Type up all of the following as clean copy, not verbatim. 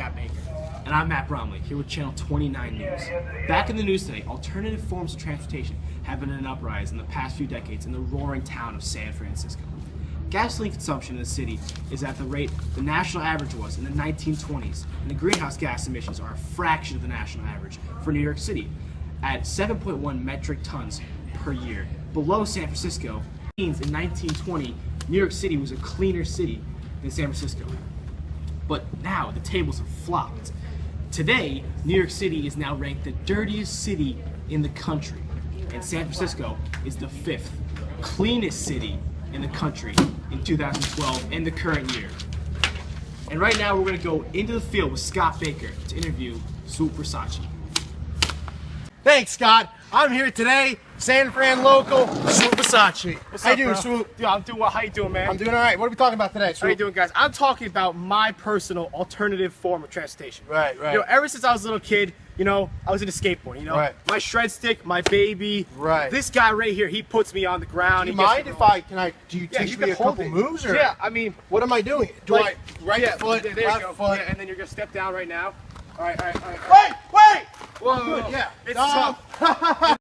Scott Baker. And I'm Matt Bromley, here with Channel 29 News. Back in the news today, alternative forms of transportation have been in an uprise in the past few decades in the roaring town of San Francisco. Gasoline consumption in the city is at the rate the national average was in the 1920s, and the greenhouse gas emissions are a fraction of the national average for New York City, at 7.1 metric tons per year. Below San Francisco, means in 1920, New York City was a cleaner city than San Francisco. But now the tables have flopped. Today, New York City is now ranked the dirtiest city in the country, and San Francisco is the 5th cleanest city in the country in 2012 and the current year. And right now we're going to go into the field with Scott Baker to interview Swoop Versace. Thanks, Scott. I'm here today, San Fran local, Swoop Versace. What's How up, you doing, bro? Swoop? Dude, I'm doing well. How you doing, man? I'm doing all right. What are we talking about today, How you Swoop? doing, guys? I'm talking about my personal alternative form of transportation. Right. You know, ever since I was a little kid, you know, I was into skateboarding. You know, Right. my shred stick, my baby. Right. This guy right here, he puts me on the ground. Do you He gets mind me if rolling. do you Yeah, teach you me can a hold couple it. moves? Or Yeah, I mean, what am I doing? Do like, I right foot, there you left go. foot? Yeah, and then you're gonna step down right now. All right. Wait! Whoa, Good, yeah. It's tough.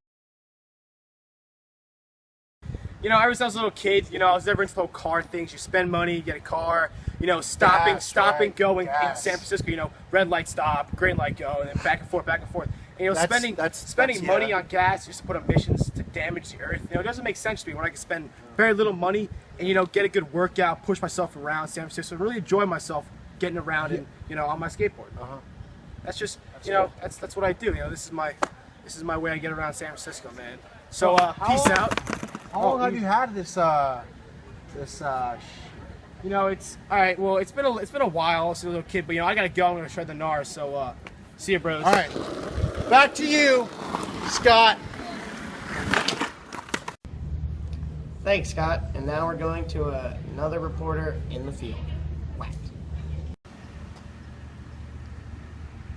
You know, ever since I was a little kid, you know, I was never into the whole car things. You spend money, you get a car, you know, stopping, Right, going in gas. San Francisco, you know, red light stop, green light go, and then back and forth. And, you know, That's- spending money yeah. on gas just to put emissions to damage the earth. You know, it doesn't make sense to me when I can spend very little money and, you know, get a good workout, push myself around San Francisco, really enjoy myself getting around and, you know, on my skateboard. That's just, you know, that's what I do. You know, this is my way I get around San Francisco, man. So, peace out. How long have you had this? You know, it's all right. Well, it's been a while. I was a little kid, but you know, I gotta go. I'm gonna shred the NARS. So, see you, bros. All right, back to you, Scott. Thanks, Scott. And now we're going to another reporter in the field. Whack.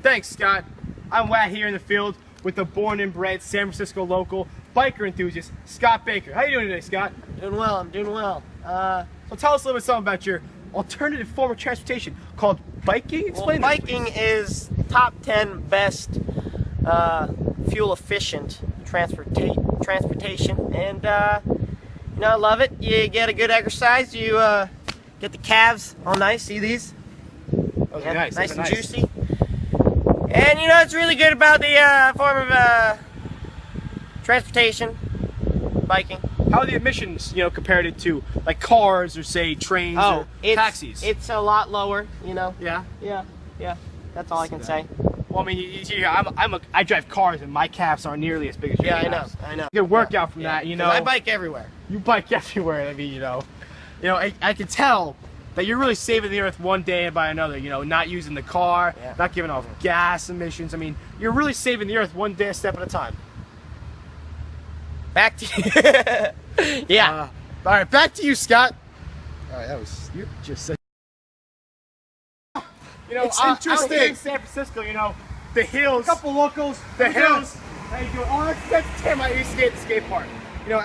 Thanks, Scott. I'm Watt here in the field with the born and bred San Francisco local biker enthusiast, Scott Baker. How you doing today, Scott? Doing well. I'm doing well. So tell us a little bit something about your alternative form of transportation called biking. Explain that, biking is top 10 best fuel efficient transportation, and you know, I love it. You get a good exercise. You get the calves all nice. See these? please. Yeah, Nice nice and nice. juicy. And you know, it's really good about the form of transportation, biking. How are the emissions, you know, compared to like cars or say trains or taxis? It's a lot lower, you know. Yeah. Yeah. That's all I can say. Well, I mean, I drive cars and my calves aren't nearly as big as your Yeah, calves. I know. Good workout from that, you know. I bike everywhere. You bike everywhere. I mean, you know, I can tell that you're really saving the earth one day by another. You know, not using the car, not giving off gas emissions. I mean, you're really saving the earth one day a step at a time. Back to you. Yeah. All right, back to you, Scott. All right, you just said. You know, It's out interesting. here in San Francisco, you know, the hills, Couple locals. the hills. How you doing? Oh, that's Tim. I used to skate at the skate park. You know.